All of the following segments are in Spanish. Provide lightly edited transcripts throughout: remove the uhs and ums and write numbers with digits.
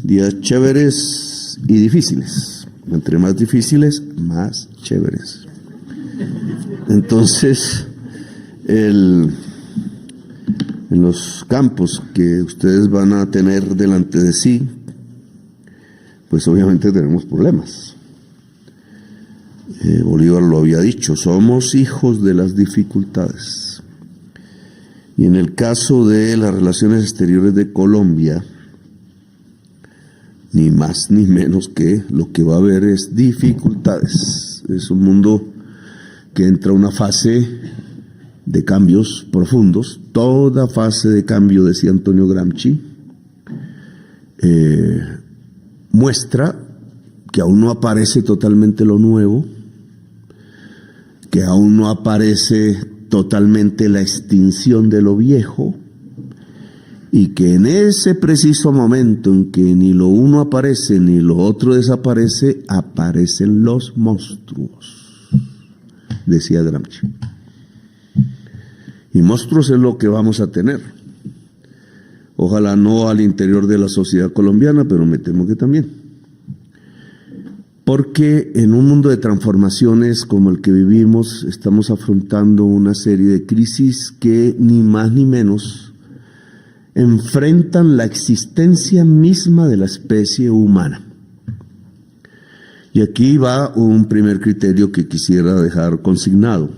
Días chéveres y difíciles. Entre más difíciles, más chéveres. Entonces, en los campos que ustedes van a tener delante de sí, pues obviamente tenemos problemas. Bolívar lo había dicho, somos hijos de las dificultades. Y en el caso de las relaciones exteriores de Colombia, ni más ni menos que lo que va a haber es dificultades. Es un mundo que entra a una fase de cambios profundos. Toda fase de cambio, decía Antonio Gramsci, muestra que aún no aparece totalmente lo nuevo, que aún no aparece totalmente la extinción de lo viejo, y que en ese preciso momento en que ni lo uno aparece ni lo otro desaparece, aparecen los monstruos, decía Gramsci. Y monstruos es lo que vamos a tener. Ojalá no al interior de la sociedad colombiana, pero me temo que también. Porque en un mundo de transformaciones como el que vivimos, estamos afrontando una serie de crisis que ni más ni menos enfrentan la existencia misma de la especie humana. Y aquí va un primer criterio que quisiera dejar consignado.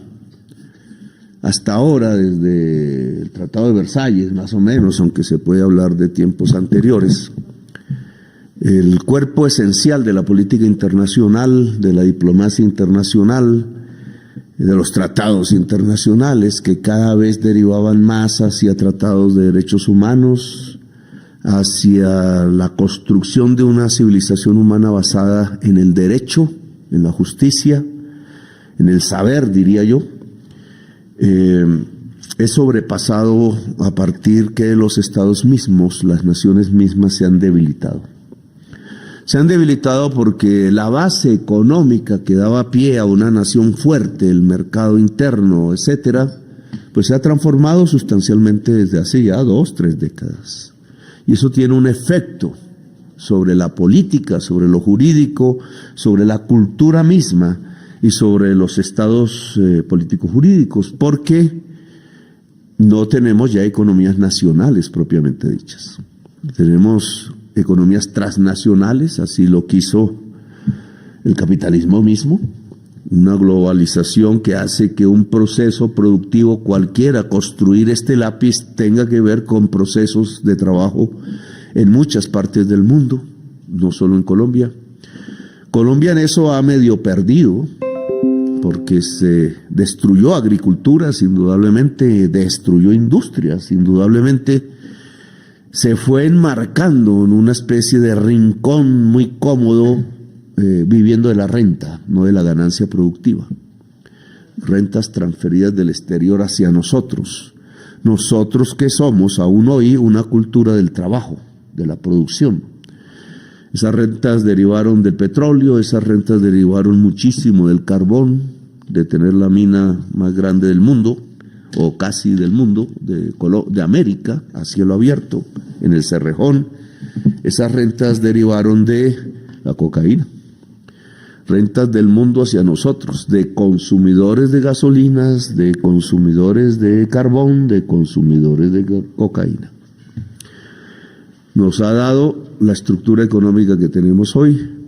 Hasta ahora, desde el Tratado de Versalles, más o menos, aunque se puede hablar de tiempos anteriores, el cuerpo esencial de la política internacional, de la diplomacia internacional, de los tratados internacionales, que cada vez derivaban más hacia tratados de derechos humanos, hacia la construcción de una civilización humana basada en el derecho, en la justicia, en el saber, diría yo, es sobrepasado a partir que los estados mismos, las naciones mismas, se han debilitado. Se han debilitado porque la base económica que daba pie a una nación fuerte, el mercado interno, etcétera, pues se ha transformado sustancialmente desde hace ya 2, 3 décadas. Y eso tiene un efecto sobre la política, sobre lo jurídico, sobre la cultura misma y sobre los estados políticos jurídicos, porque no tenemos ya economías nacionales propiamente dichas. Tenemos economías transnacionales, así lo quiso el capitalismo mismo, una globalización que hace que un proceso productivo cualquiera, construir este lápiz, tenga que ver con procesos de trabajo en muchas partes del mundo, no solo en Colombia. Colombia en eso ha medio perdido, porque se destruyó agriculturas, indudablemente, destruyó industrias, indudablemente. Se fue enmarcando en una especie de rincón muy cómodo, viviendo de la renta, no de la ganancia productiva. Rentas transferidas del exterior hacia nosotros. Nosotros que somos aún hoy una cultura del trabajo, de la producción. Esas rentas derivaron del petróleo, esas rentas derivaron muchísimo del carbón, de tener la mina más grande del mundo, o casi del mundo, de América, a cielo abierto, en el Cerrejón. Esas rentas derivaron de la cocaína. Rentas del mundo hacia nosotros, de consumidores de gasolinas, de consumidores de carbón, de consumidores de cocaína. Nos ha dado la estructura económica que tenemos hoy,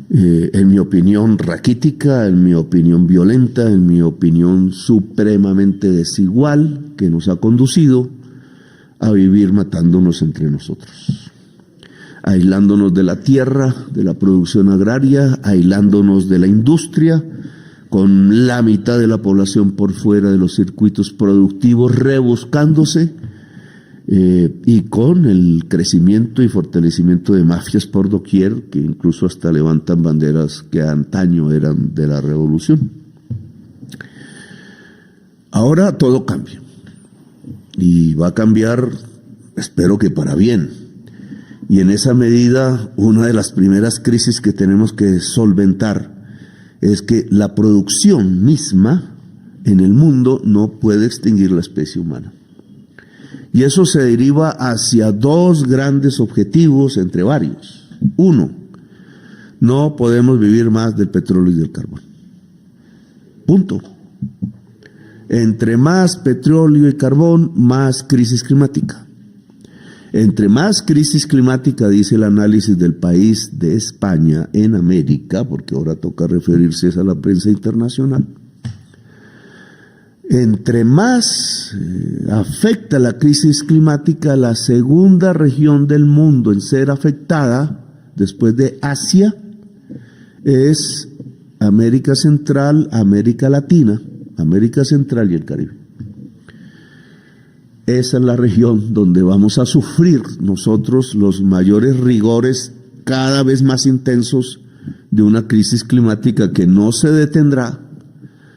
en mi opinión raquítica, en mi opinión violenta, en mi opinión supremamente desigual, que nos ha conducido a vivir matándonos entre nosotros, aislándonos de la tierra, de la producción agraria, aislándonos de la industria, con la mitad de la población por fuera de los circuitos productivos, rebuscándose, y con el crecimiento y fortalecimiento de mafias por doquier, que incluso hasta levantan banderas que antaño eran de la revolución. Ahora todo cambia, y va a cambiar, espero que para bien, y en esa medida una de las primeras crisis que tenemos que solventar es que la producción misma en el mundo no puede extinguir la especie humana. Y eso se deriva hacia dos grandes objetivos entre varios. Uno, no podemos vivir más del petróleo y del carbón. Punto. Entre más petróleo y carbón, más crisis climática. Entre más crisis climática, dice el análisis del País de España en América, porque ahora toca referirse a la prensa internacional, entre más afecta la crisis climática, la segunda región del mundo en ser afectada, después de Asia, es América Central, América Latina, América Central y el Caribe. Esa es la región donde vamos a sufrir nosotros los mayores rigores cada vez más intensos de una crisis climática que no se detendrá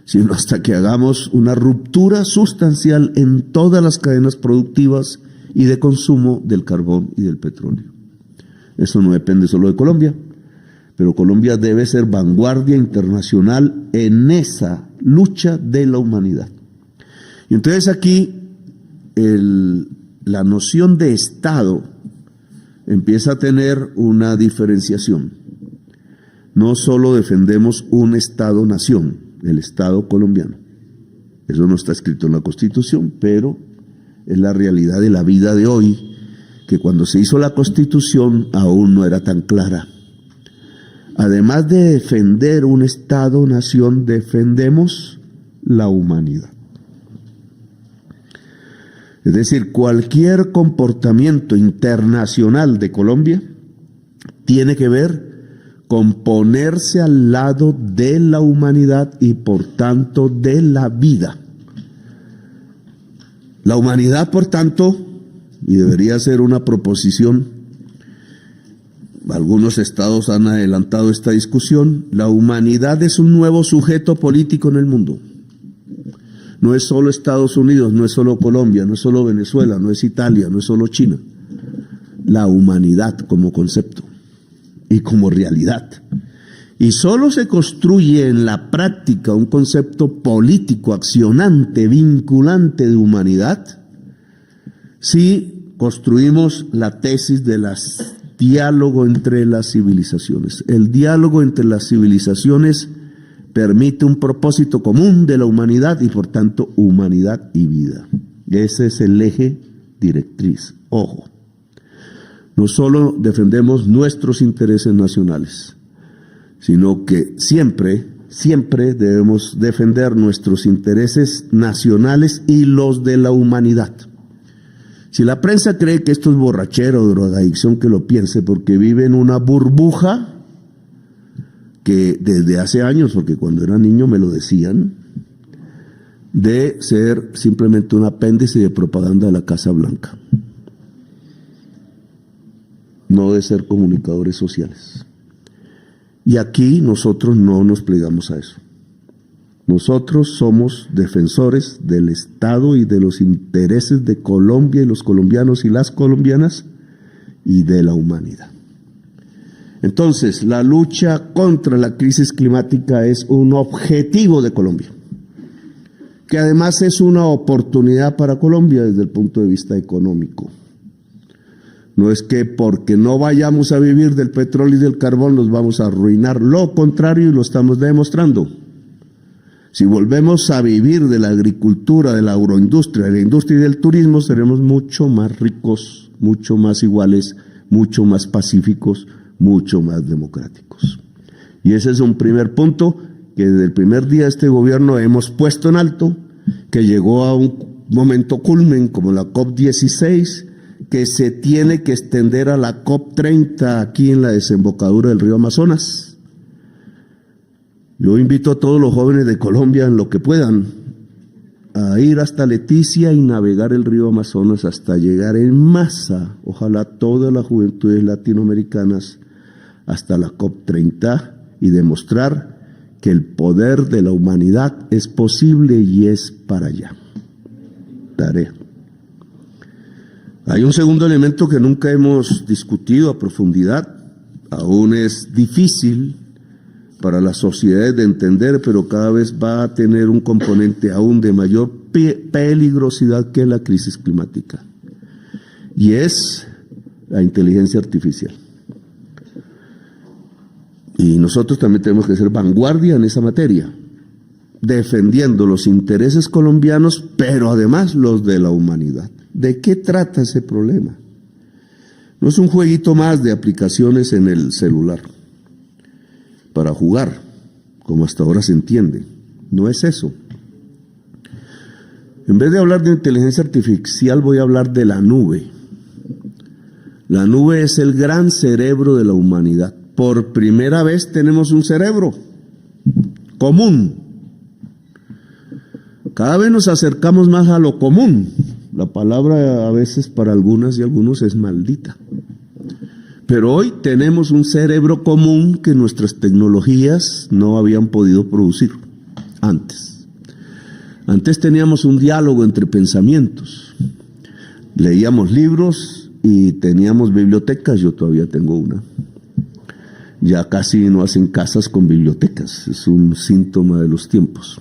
sino hasta que hagamos una ruptura sustancial en todas las cadenas productivas y de consumo del carbón y del petróleo. Eso no depende solo de Colombia, pero Colombia debe ser vanguardia internacional en esa lucha de la humanidad. Y entonces aquí la noción de Estado empieza a tener una diferenciación. No solo defendemos un Estado-nación, el Estado colombiano. Eso no está escrito en la Constitución, pero es la realidad de la vida de hoy, que cuando se hizo la Constitución aún no era tan clara. Además de defender un Estado-nación, defendemos la humanidad. Es decir, cualquier comportamiento internacional de Colombia tiene que ver con ponerse al lado de la humanidad y por tanto de la vida. La humanidad, por tanto, y debería ser una proposición, algunos estados han adelantado esta discusión, la humanidad es un nuevo sujeto político en el mundo. No es solo Estados Unidos, no es solo Colombia, no es solo Venezuela, no es Italia, no es solo China. La humanidad como concepto y como realidad. Y solo se construye en la práctica un concepto político, accionante, vinculante de humanidad, si construimos la tesis del diálogo entre las civilizaciones. El diálogo entre las civilizaciones permite un propósito común de la humanidad y por tanto humanidad y vida. Ese es el eje directriz. Ojo. No solo defendemos nuestros intereses nacionales, sino que siempre debemos defender nuestros intereses nacionales y los de la humanidad. Si la prensa cree que esto es borrachera o drogadicción, que lo piense, porque vive en una burbuja que desde hace años, porque cuando era niño me lo decían, de ser simplemente un apéndice de propaganda de la Casa Blanca. No de ser comunicadores sociales. Y aquí nosotros no nos plegamos a eso. Nosotros somos defensores del Estado y de los intereses de Colombia y los colombianos y las colombianas y de la humanidad. Entonces, la lucha contra la crisis climática es un objetivo de Colombia, que además es una oportunidad para Colombia desde el punto de vista económico. No es que porque no vayamos a vivir del petróleo y del carbón nos vamos a arruinar, lo contrario, y lo estamos demostrando. Si volvemos a vivir de la agricultura, de la agroindustria, de la industria y del turismo, seremos mucho más ricos, mucho más iguales, mucho más pacíficos, mucho más democráticos. Y ese es un primer punto que desde el primer día de este gobierno hemos puesto en alto, que llegó a un momento culmen como la COP16, que se tiene que extender a la COP30 aquí en la desembocadura del río Amazonas. Yo invito a todos los jóvenes de Colombia, en lo que puedan, a ir hasta Leticia y navegar el río Amazonas hasta llegar en masa, ojalá todas las juventudes latinoamericanas, hasta la COP30 y demostrar que el poder de la humanidad es posible y es para allá. Tarea. Hay un segundo elemento que nunca hemos discutido a profundidad, aún es difícil para las sociedades de entender, pero cada vez va a tener un componente aún de mayor peligrosidad, que es la crisis climática. y es la inteligencia artificial. Y nosotros también tenemos que ser vanguardia en esa materia, defendiendo los intereses colombianos, pero además los de la humanidad. ¿De qué trata ese problema? No es un jueguito más de aplicaciones en el celular para jugar, como hasta ahora se entiende. No es eso. En vez de hablar de inteligencia artificial, voy a hablar de la nube. La nube es el gran cerebro de la humanidad. Por primera vez tenemos un cerebro común. Cada vez nos acercamos más a lo común. La palabra a veces para algunas y algunos es maldita. Pero hoy tenemos un cerebro común que nuestras tecnologías no habían podido producir antes. Antes teníamos un diálogo entre pensamientos. Leíamos libros y teníamos bibliotecas. Yo todavía tengo una. Ya casi no hacen casas con bibliotecas. Es un síntoma de los tiempos.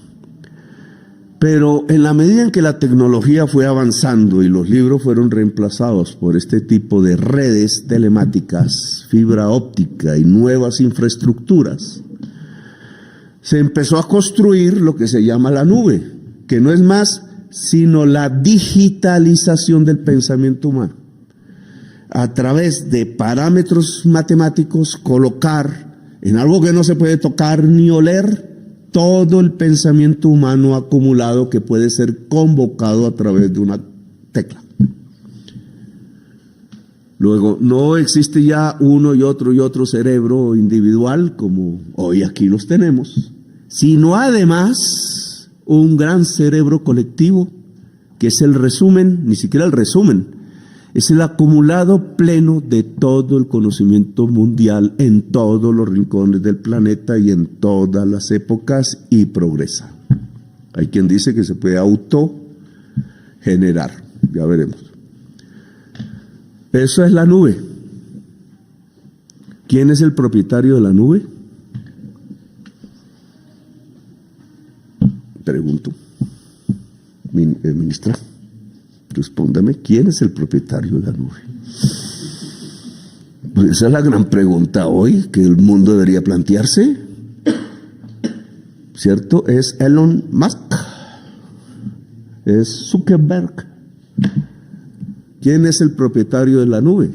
Pero en la medida en que la tecnología fue avanzando y los libros fueron reemplazados por este tipo de redes telemáticas, fibra óptica y nuevas infraestructuras, se empezó a construir lo que se llama la nube, que no es más sino la digitalización del pensamiento humano. A través de parámetros matemáticos, colocar en algo que no se puede tocar ni oler todo el pensamiento humano acumulado que puede ser convocado a través de una tecla. Luego, no existe ya uno y otro cerebro individual como hoy aquí los tenemos, sino además un gran cerebro colectivo que es el resumen, ni siquiera el resumen, es el acumulado pleno de todo el conocimiento mundial en todos los rincones del planeta y en todas las épocas y progresa. Hay quien dice que se puede autogenerar, ya veremos. Eso es la nube. ¿Quién es el propietario de la nube? Pregunto, ministra. Respóndame, ¿quién es el propietario de la nube? Pues esa es la gran pregunta hoy que el mundo debería plantearse. ¿Cierto? Es Elon Musk. Es Zuckerberg. ¿Quién es el propietario de la nube?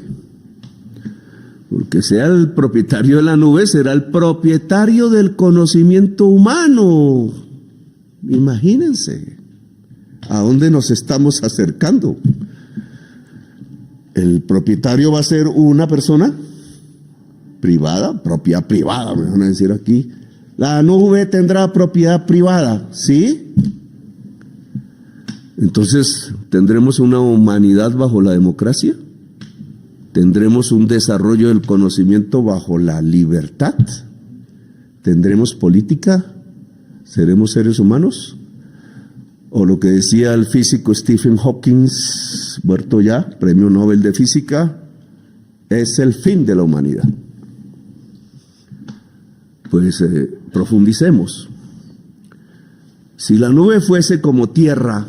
Porque sea el propietario de la nube, será el propietario del conocimiento humano. Imagínense. ¿A dónde nos estamos acercando? El propietario va a ser una persona privada, propiedad privada, me van a decir aquí. La nube tendrá propiedad privada, ¿sí? Entonces, ¿tendremos una humanidad bajo la democracia? ¿Tendremos un desarrollo del conocimiento bajo la libertad? ¿Tendremos política? ¿Seremos seres humanos? O lo que decía el físico Stephen Hawking, muerto ya, premio Nobel de Física, es el fin de la humanidad. Pues profundicemos. Si la nube fuese como tierra,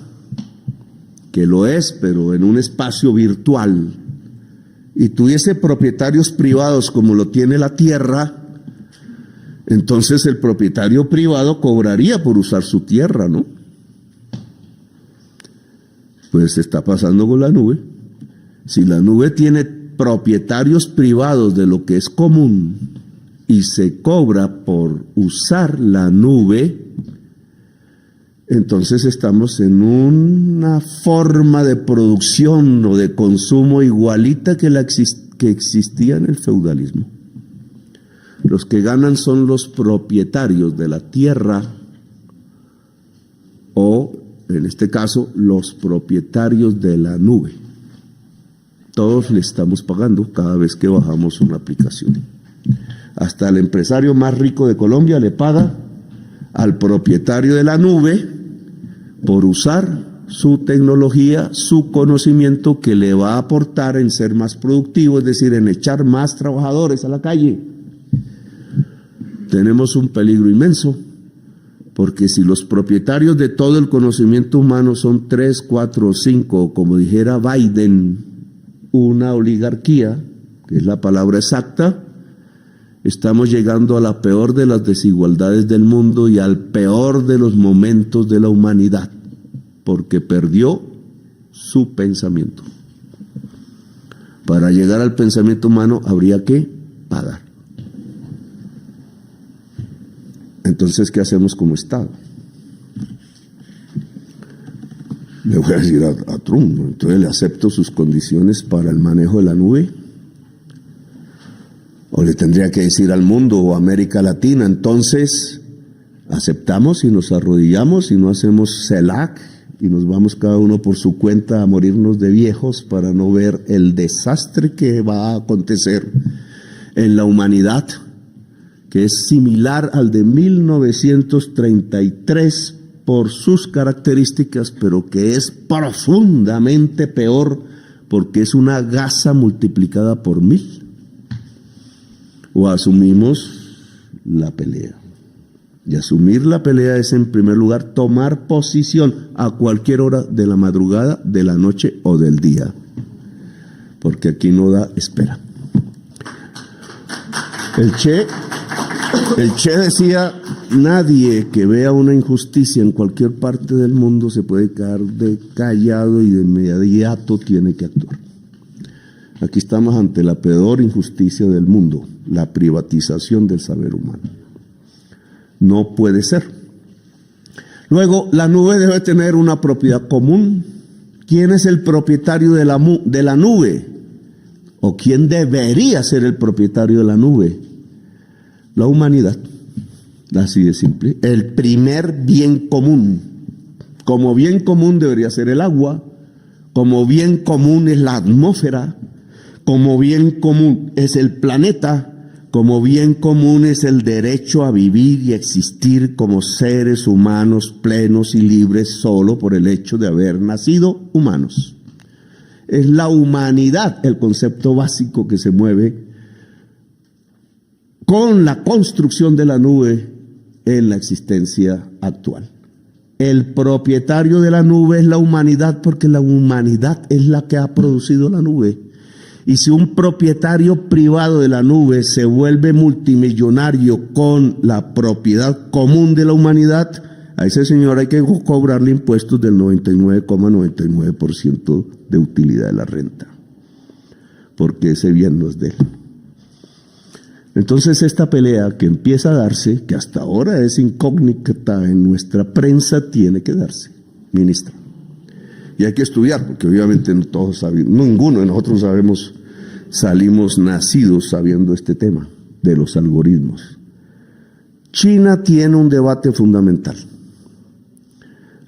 que lo es, pero en un espacio virtual, y tuviese propietarios privados como lo tiene la tierra, entonces el propietario privado cobraría por usar su tierra, ¿no? Pues está pasando con la nube. Si la nube tiene propietarios privados de lo que es común y se cobra por usar la nube, entonces estamos en una forma de producción o de consumo igualita que que existía en el feudalismo. Los que ganan son los propietarios de la tierra o, en este caso, los propietarios de la nube. Todos le estamos pagando cada vez que bajamos una aplicación. Hasta el empresario más rico de Colombia le paga al propietario de la nube por usar su tecnología, su conocimiento que le va a aportar en ser más productivo, es decir, en echar más trabajadores a la calle. Tenemos un peligro inmenso, porque si los propietarios de todo el conocimiento humano son 3, 4 o 5, como dijera Biden, una oligarquía, que es la palabra exacta, estamos llegando a la peor de las desigualdades del mundo y al peor de los momentos de la humanidad, porque perdió su pensamiento. Para llegar al pensamiento humano habría que pagar. Entonces, ¿qué hacemos como Estado? Le voy a decir a Trump, ¿no? Entonces le acepto sus condiciones para el manejo de la nube. O le tendría que decir al mundo o a América Latina, entonces aceptamos y nos arrodillamos y no hacemos CELAC y nos vamos cada uno por su cuenta a morirnos de viejos para no ver el desastre que va a acontecer en la humanidad, que es similar al de 1933 por sus características, pero que es profundamente peor porque es una gasa multiplicada por 1000. O asumimos la pelea. Y asumir la pelea es, en primer lugar, tomar posición a cualquier hora de la madrugada, de la noche o del día. Porque aquí no da espera. El Che decía, nadie que vea una injusticia en cualquier parte del mundo se puede quedar callado y de inmediato tiene que actuar. Aquí estamos ante la peor injusticia del mundo, la privatización del saber humano. No puede ser. Luego, la nube debe tener una propiedad común. ¿Quién es el propietario de la nube? ¿O quién debería ser el propietario de la nube? La humanidad. Así de simple. El primer bien común. Como bien común debería ser el agua. Como bien común es la atmósfera. Como bien común es el planeta. Como bien común es el derecho a vivir y existir como seres humanos plenos y libres solo por el hecho de haber nacido humanos. Es la humanidad el concepto básico que se mueve con la construcción de la nube en la existencia actual. El propietario de la nube es la humanidad, porque la humanidad es la que ha producido la nube. Y si un propietario privado de la nube se vuelve multimillonario con la propiedad común de la humanidad, a ese señor hay que cobrarle impuestos del 99,99% de utilidad de la renta, porque ese bien no es de él. Entonces esta pelea que empieza a darse, que hasta ahora es incógnita en nuestra prensa, tiene que darse, ministra. Y hay que estudiar, porque obviamente no todos sabemos, ninguno de nosotros salimos nacidos sabiendo este tema de los algoritmos. China tiene un debate fundamental.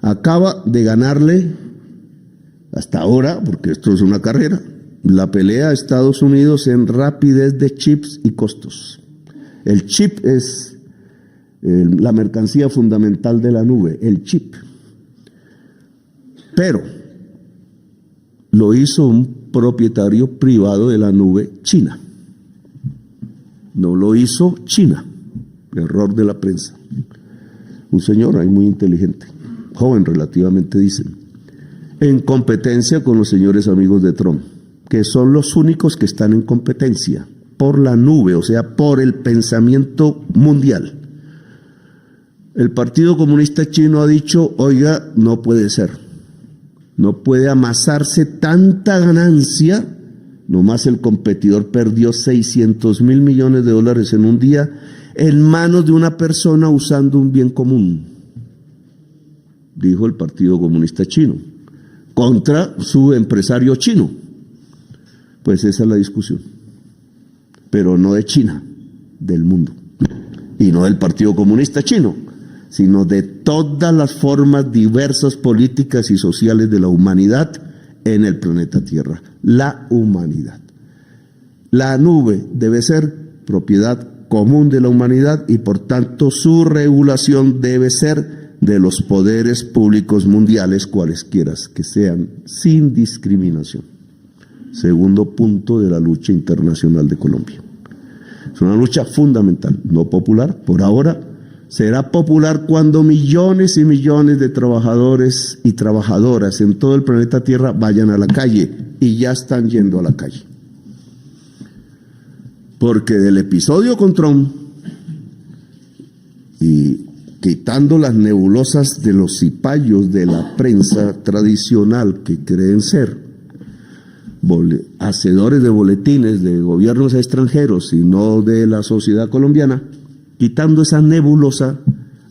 Acaba de ganarle, hasta ahora, porque esto es una carrera, la pelea a Estados Unidos en rapidez de chips y costos. El chip es la mercancía fundamental de la nube, el chip. Pero lo hizo un propietario privado de la nube, China. No lo hizo China. Error de la prensa. Un señor ahí muy inteligente, joven relativamente, dicen, en competencia con los señores amigos de Trump, que son los únicos que están en competencia por la nube, o sea, por el pensamiento mundial. El Partido Comunista Chino ha dicho, oiga, no puede ser. No puede amasarse tanta ganancia, nomás el competidor perdió $600 mil millones en un día en manos de una persona usando un bien común, dijo el Partido Comunista Chino, contra su empresario chino. Pues esa es la discusión, pero no de China, del mundo, y no del Partido Comunista Chino, sino de todas las formas diversas políticas y sociales de la humanidad en el planeta Tierra. La humanidad. La nube debe ser propiedad común de la humanidad y por tanto su regulación debe ser de los poderes públicos mundiales, cualesquiera que sean, sin discriminación. Segundo punto de la lucha internacional de Colombia. Es una lucha fundamental, no popular por ahora, será popular cuando millones y millones de trabajadores y trabajadoras en todo el planeta Tierra vayan a la calle, y ya están yendo a la calle. Porque del episodio con Trump, y quitando las nebulosas de los cipayos de la prensa tradicional que creen ser hacedores de boletines de gobiernos extranjeros y no de la sociedad colombiana, quitando esa nebulosa,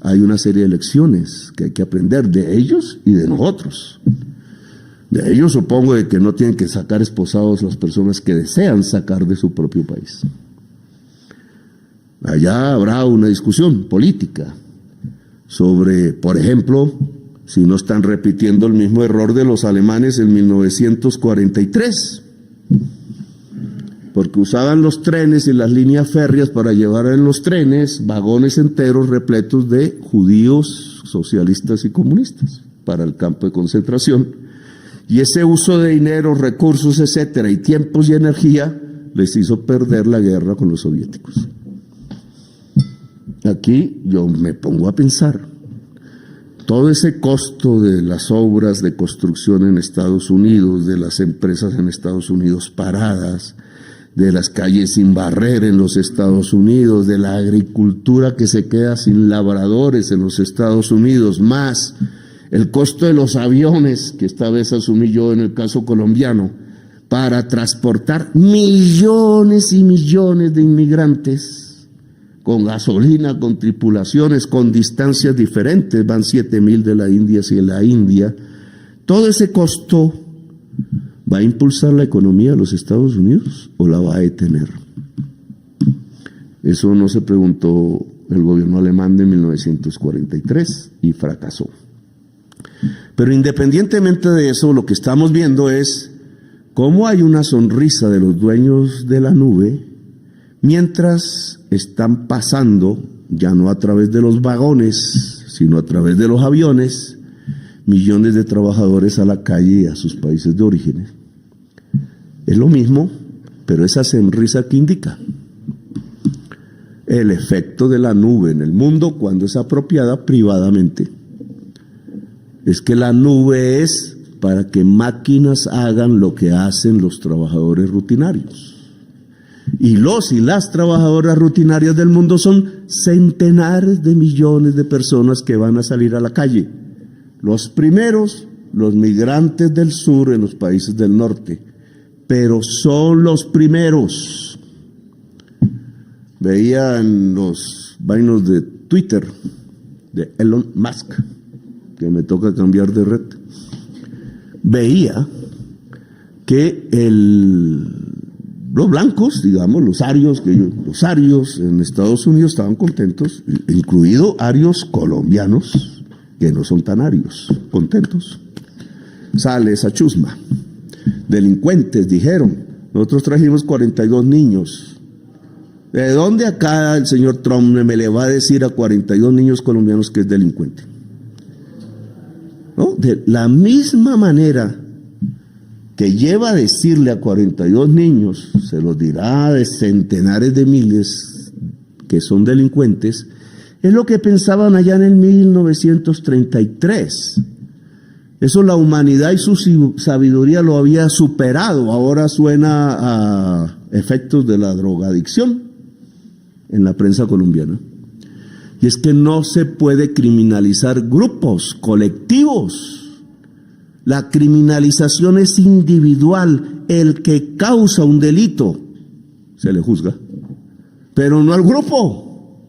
hay una serie de lecciones que hay que aprender de ellos y de nosotros. De ellos supongo de que no tienen que sacar esposados las personas que desean sacar de su propio país. Allá habrá una discusión política sobre, por ejemplo, si no están repitiendo el mismo error de los alemanes en 1943, porque usaban los trenes y las líneas férreas para llevar en los trenes vagones enteros repletos de judíos, socialistas y comunistas para el campo de concentración, y ese uso de dinero, recursos, etcétera, y tiempos y energía les hizo perder la guerra con los soviéticos. Aquí yo me pongo a pensar, todo ese costo de las obras de construcción en Estados Unidos, de las empresas en Estados Unidos paradas, de las calles sin barrer en los Estados Unidos, de la agricultura que se queda sin labradores en los Estados Unidos, más el costo de los aviones, que esta vez asumí yo en el caso colombiano, para transportar millones y millones de inmigrantes, con gasolina, con tripulaciones, con distancias diferentes, van 7,000 de la India hacia la India. Todo ese costo ¿va a impulsar la economía de los Estados Unidos o la va a detener? Eso no se preguntó el gobierno alemán de 1943 y fracasó. Pero independientemente de eso, lo que estamos viendo es cómo hay una sonrisa de los dueños de la nube mientras están pasando, ya no a través de los vagones, sino a través de los aviones, millones de trabajadores a la calle y a sus países de origen. Es lo mismo, pero esa sonrisa que indica el efecto de la nube en el mundo cuando es apropiada privadamente. Es que la nube es para que máquinas hagan lo que hacen los trabajadores rutinarios. Y los y las trabajadoras rutinarias del mundo son centenares de millones de personas que van a salir a la calle. Los primeros, los migrantes del sur en los países del norte, pero son los primeros. Veía en los vainos de Twitter de Elon Musk, que me toca cambiar de red, veía que los blancos, digamos, los arios en Estados Unidos estaban contentos, incluido arios colombianos, que no son tan arios, contentos. Sale esa chusma. Delincuentes, dijeron, nosotros trajimos 42 niños. ¿De dónde acá el señor Trump me le va a decir a 42 niños colombianos que es delincuente? ¿No? De la misma manera que lleva a decirle a 42 niños, se los dirá de centenares de miles que son delincuentes, es lo que pensaban allá en el 1933. Eso la humanidad y su sabiduría lo había superado. Ahora suena a efectos de la drogadicción en la prensa colombiana. Y es que no se puede criminalizar grupos, colectivos. La criminalización es individual. El que causa un delito se le juzga, pero no al grupo.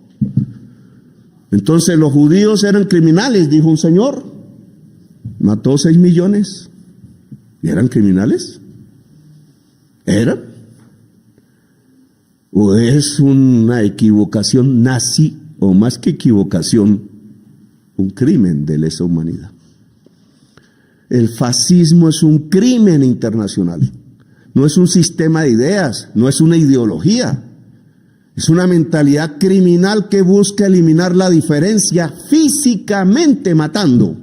Entonces los judíos eran criminales, dijo un señor. Mató 6 millones. ¿Y eran criminales? ¿Eran? ¿O es una equivocación nazi, o más que equivocación, un crimen de lesa humanidad? El fascismo es un crimen internacional. No es un sistema de ideas, no es una ideología. Es una mentalidad criminal que busca eliminar la diferencia físicamente matando.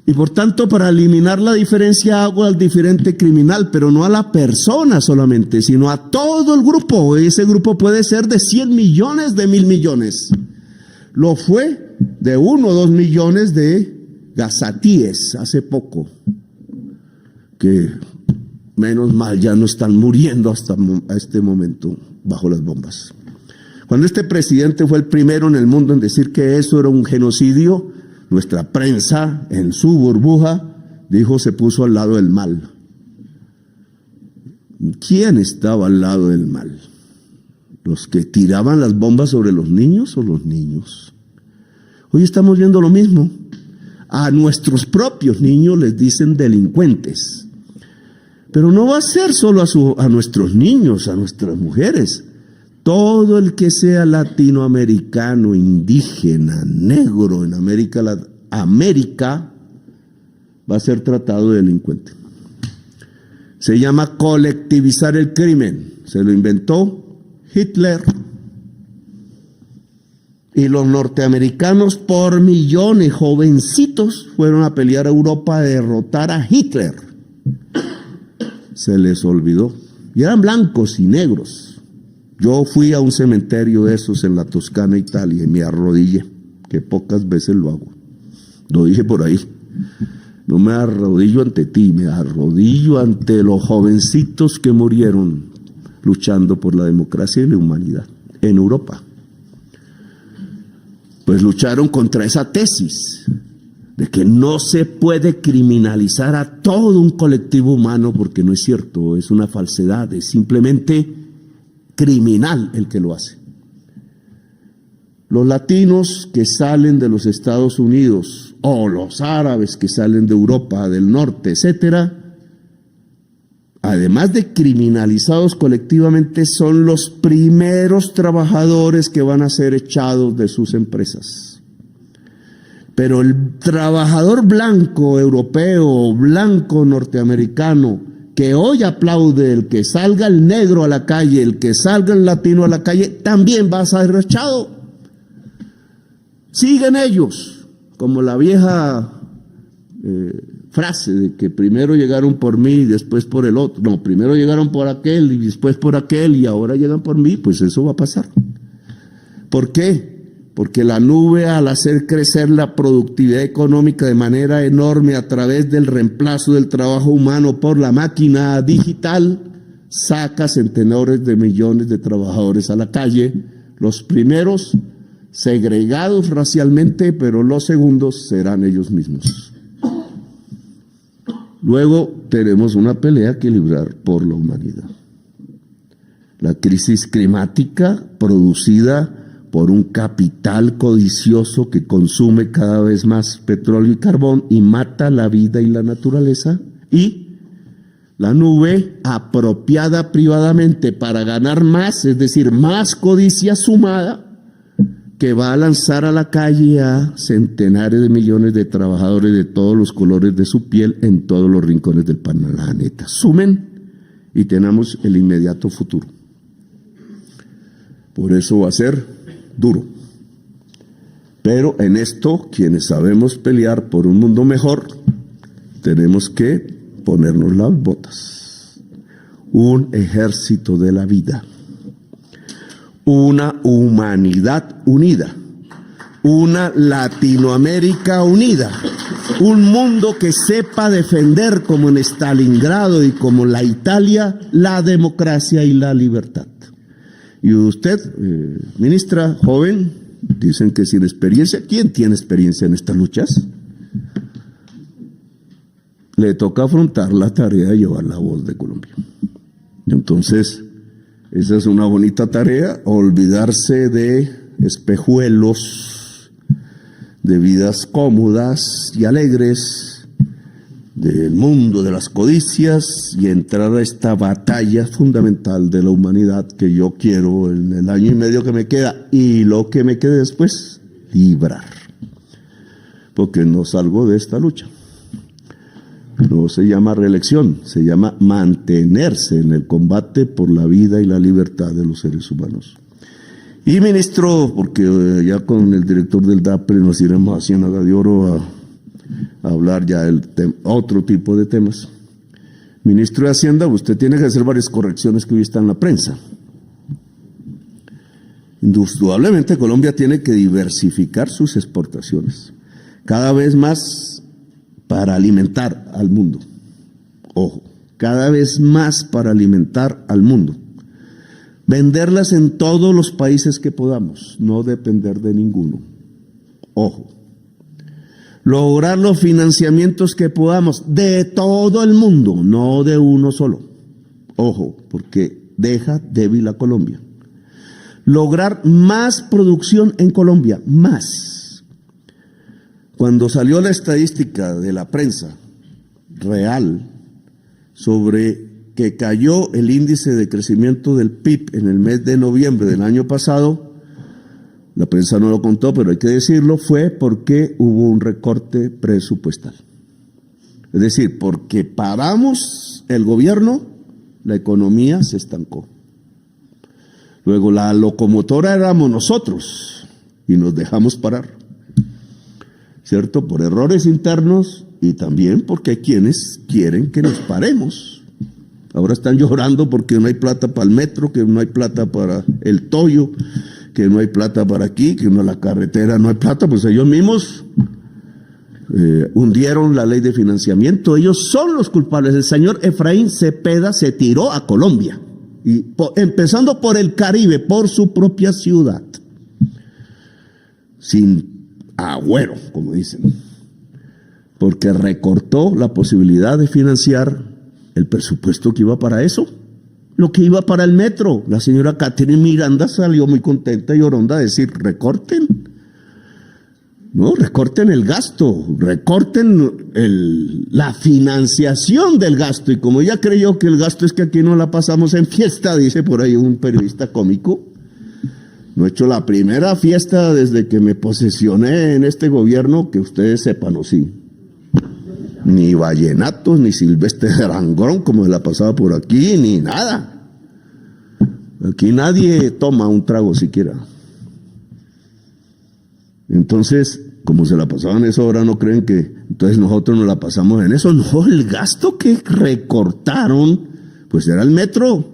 Y por tanto, para eliminar la diferencia hago al diferente criminal, pero no a la persona solamente, sino a todo el grupo. Ese grupo puede ser de 100 millones, de 1.000 millones. lo fue de 1 o 2 millones de gazatíes hace poco, que menos mal ya no están muriendo hasta este momento bajo las bombas. Cuando este presidente fue el primero en el mundo en decir que eso era un genocidio, nuestra prensa, en su burbuja, dijo se puso al lado del mal. ¿Quién estaba al lado del mal? ¿Los que tiraban las bombas sobre los niños o los niños? Hoy estamos viendo lo mismo. A nuestros propios niños les dicen delincuentes. Pero no va a ser solo a nuestros niños, a nuestras mujeres. Todo el que sea latinoamericano, indígena, negro en América va a ser tratado de delincuente. Se llama colectivizar el crimen. Se lo inventó Hitler. Y los norteamericanos por millones, jovencitos, fueron a pelear a Europa a derrotar a Hitler. Se les olvidó. Y eran blancos y negros. Yo fui a un cementerio de esos en la Toscana, Italia, y me arrodillé, que pocas veces lo hago. Lo dije por ahí. No me arrodillo ante ti, me arrodillo ante los jovencitos que murieron luchando por la democracia y la humanidad en Europa. Pues lucharon contra esa tesis de que no se puede criminalizar a todo un colectivo humano, porque no es cierto, es una falsedad, es simplemente criminal el que lo hace. Los latinos que salen de los Estados Unidos o los árabes que salen de Europa, del norte, etcétera, además de criminalizados colectivamente, son los primeros trabajadores que van a ser echados de sus empresas. Pero el trabajador blanco europeo, blanco norteamericano, que hoy aplaude el que salga el negro a la calle, el que salga el latino a la calle, también va a ser echado. Siguen ellos, como la vieja frase de que primero llegaron por mí y después por el otro. No, primero llegaron por aquel y después por aquel y ahora llegan por mí. Pues eso va a pasar. ¿Por qué? Porque la nube, al hacer crecer la productividad económica de manera enorme a través del reemplazo del trabajo humano por la máquina digital, saca centenares de millones de trabajadores a la calle. Los primeros segregados racialmente, pero los segundos serán ellos mismos. Luego tenemos una pelea que librar por la humanidad. La crisis climática producida por un capital codicioso que consume cada vez más petróleo y carbón y mata la vida y la naturaleza, y la nube apropiada privadamente para ganar más, es decir, más codicia sumada, que va a lanzar a la calle a centenares de millones de trabajadores de todos los colores de su piel en todos los rincones del planeta. Sumen y tenemos el inmediato futuro. Por eso va a ser duro. Pero en esto, quienes sabemos pelear por un mundo mejor, tenemos que ponernos las botas. Un ejército de la vida. Una humanidad unida, una Latinoamérica unida, un mundo que sepa defender, como en Stalingrado y como la Italia, la democracia y la libertad. Y usted, ministra joven, dicen que sin experiencia. ¿Quién tiene experiencia en estas luchas? Le toca afrontar la tarea de llevar la voz de Colombia. Entonces, esa es una bonita tarea, olvidarse de espejuelos, de vidas cómodas y alegres, del mundo de las codicias, y entrar a esta batalla fundamental de la humanidad que yo quiero en el año y medio que me queda y lo que me quede después, librar. Porque no salgo de esta lucha. No se llama reelección, se llama mantenerse en el combate por la vida y la libertad de los seres humanos. Y ministro, porque ya con el director del DAPRE nos iremos a Ciénaga de Oro a hablar ya del otro tipo de temas. Ministro de Hacienda, usted tiene que hacer varias correcciones que hoy están en la prensa. Indudablemente Colombia tiene que diversificar sus exportaciones, cada vez más para alimentar al mundo. Ojo, cada vez más para alimentar al mundo. Venderlas en todos los países que podamos, no depender de ninguno. Ojo. Lograr los financiamientos que podamos de todo el mundo, no de uno solo. Ojo, porque deja débil a Colombia. Lograr más producción en Colombia, más. Cuando salió la estadística de la prensa real sobre que cayó el índice de crecimiento del PIB en el mes de noviembre del año pasado, la prensa no lo contó, pero hay que decirlo, fue porque hubo un recorte presupuestal. Es decir, porque paramos el gobierno, la economía se estancó. Luego la locomotora éramos nosotros y nos dejamos parar, ¿cierto? Por errores internos y también porque hay quienes quieren que nos paremos. Ahora están llorando porque no hay plata para el metro, que no hay plata para el Toyo, que no hay plata para aquí, que no la carretera no hay plata, pues ellos mismos hundieron la ley de financiamiento, ellos son los culpables. El señor Efraín Cepeda se tiró a Colombia, y empezando por el Caribe, por su propia ciudad, sin agüero, como dicen, porque recortó la posibilidad de financiar el presupuesto que iba para eso. Lo que iba para el metro. La señora Catherine Miranda salió muy contenta y oronda a decir, recorten. No, recorten el gasto, recorten la financiación del gasto. Y como ella creyó que el gasto es que aquí no la pasamos en fiesta, dice por ahí un periodista cómico, no he hecho la primera fiesta desde que me posesioné en este gobierno, que ustedes sepan, o sí. Ni vallenatos, ni Silvestre Arangón, como se la pasaba por aquí, ni nada. Aquí nadie toma un trago siquiera. Entonces, como se la pasaban eso, ahora no creen que entonces nosotros nos la pasamos en eso. No, el gasto que recortaron, pues era el metro.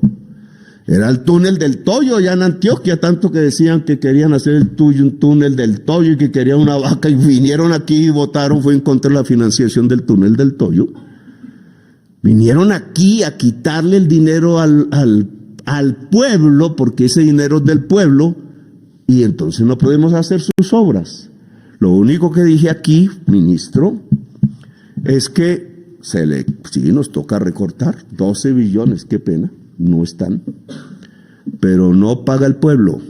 Era el túnel del Toyo, allá en Antioquia, tanto que decían que querían hacer un túnel del Toyo y que querían una vaca, y vinieron aquí y votaron, fue en contra de la financiación del túnel del Toyo. Vinieron aquí a quitarle el dinero al pueblo, porque ese dinero es del pueblo, y entonces no podemos hacer sus obras. Lo único que dije aquí, ministro, es que sí nos toca recortar 12 billones, qué pena. No están, pero no paga el pueblo,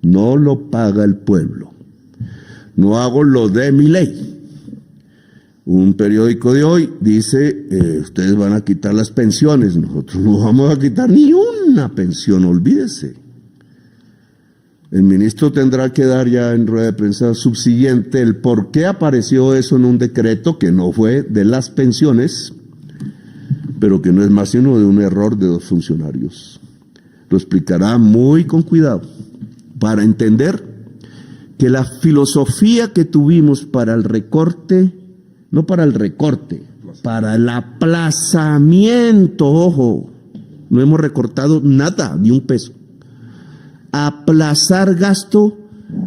no lo paga el pueblo. No hago lo de mi ley. Un periódico de hoy dice, ustedes van a quitar las pensiones. Nosotros no vamos a quitar ni una pensión, olvídese. El ministro tendrá que dar ya en rueda de prensa subsiguiente el por qué apareció eso en un decreto que no fue de las pensiones, pero que no es más sino de un error de 2 funcionarios. Lo explicará muy con cuidado, para entender que la filosofía que tuvimos para el recorte, no para el recorte, para el aplazamiento, ojo, no hemos recortado nada, ni un peso. Aplazar gasto,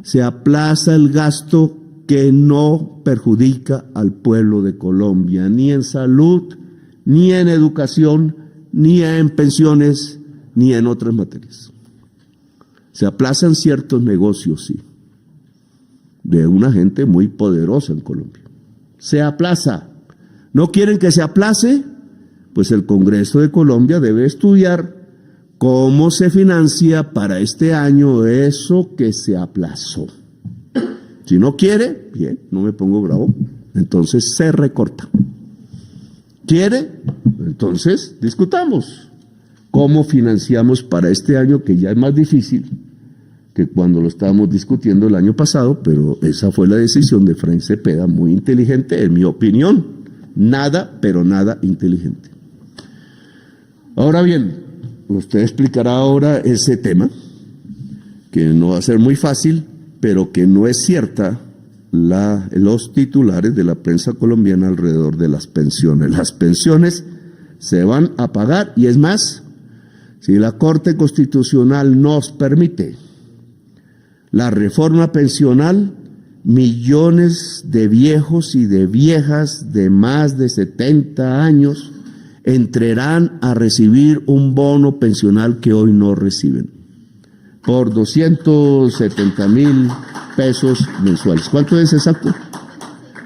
se aplaza el gasto que no perjudica al pueblo de Colombia, ni en salud, ni en educación, ni en pensiones, ni en otras materias. Se aplazan ciertos negocios, sí, de una gente muy poderosa en Colombia. Se aplaza. ¿No quieren que se aplace? Pues el Congreso de Colombia debe estudiar cómo se financia para este año eso que se aplazó. Si no quiere, bien, no me pongo bravo, entonces se recorta. ¿Quiere? Entonces discutamos cómo financiamos para este año, que ya es más difícil que cuando lo estábamos discutiendo el año pasado, pero esa fue la decisión de Efraín Cepeda, muy inteligente, en mi opinión. Nada, pero nada inteligente. Ahora bien, usted explicará ahora ese tema, que no va a ser muy fácil, pero que no es cierta los titulares de la prensa colombiana alrededor de las pensiones. Las pensiones se van a pagar, y es más, Si la Corte Constitucional nos permite la reforma pensional, millones de viejos y de viejas de más de 70 años entrarán a recibir un bono pensional que hoy no reciben, por 270,000 pesos mensuales. ¿Cuánto es exacto?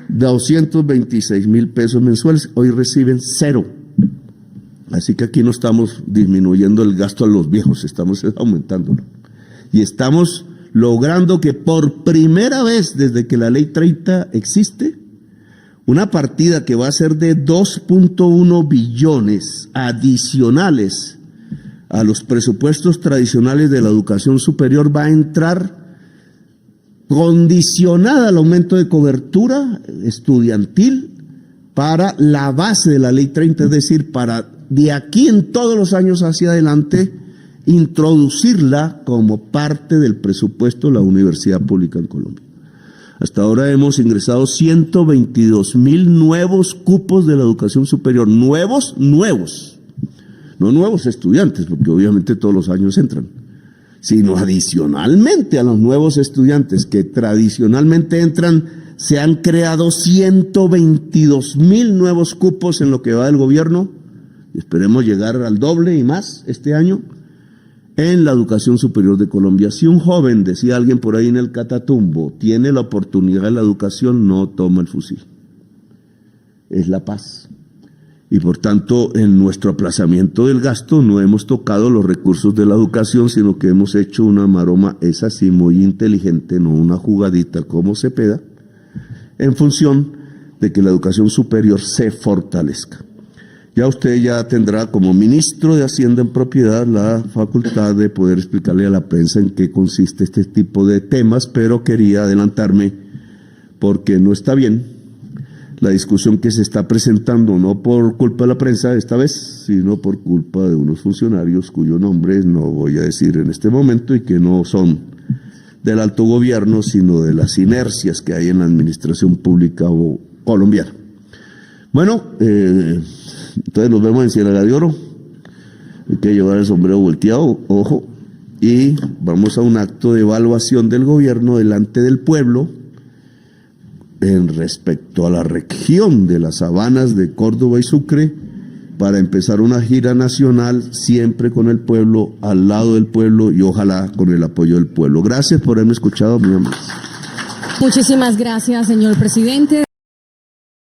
226,000 pesos mensuales. Hoy reciben 0. Así que aquí no estamos disminuyendo el gasto a los viejos, estamos aumentándolo. Y estamos logrando que por primera vez desde que la Ley 30 existe, una partida que va a ser de 2.1 billones adicionales a los presupuestos tradicionales de la educación superior va a entrar condicionada al aumento de cobertura estudiantil para la base de la Ley 30, es decir, para de aquí en todos los años hacia adelante introducirla como parte del presupuesto de la universidad pública en Colombia. Hasta ahora hemos ingresado 122,000 nuevos cupos de la educación superior, nuevos, no nuevos estudiantes, porque obviamente todos los años entran, sino adicionalmente a los nuevos estudiantes que tradicionalmente entran, se han creado 122,000 nuevos cupos en lo que va del gobierno, y esperemos llegar al doble y más este año, en la educación superior de Colombia. Si un joven, decía alguien por ahí en el Catatumbo, tiene la oportunidad de la educación, no toma el fusil. Es la paz. Y por tanto, en nuestro aplazamiento del gasto no hemos tocado los recursos de la educación, sino que hemos hecho una maroma, esa sí, muy inteligente, no una jugadita como Cepeda, en función de que la educación superior se fortalezca. Ya usted ya tendrá como ministro de Hacienda en propiedad la facultad de poder explicarle a la prensa en qué consiste este tipo de temas, pero quería adelantarme porque no está bien la discusión que se está presentando, no por culpa de la prensa esta vez, sino por culpa de unos funcionarios cuyo nombre no voy a decir en este momento y que no son del alto gobierno, sino de las inercias que hay en la administración pública colombiana. Bueno, entonces nos vemos en Ciénaga de Oro. Hay que llevar el sombrero volteado, ojo, y vamos a un acto de evaluación del gobierno delante del pueblo en respecto a la región de las sabanas de Córdoba y Sucre, para empezar una gira nacional siempre con el pueblo, al lado del pueblo y ojalá con el apoyo del pueblo. Gracias por haberme escuchado, mi amor. Muchísimas gracias, señor presidente.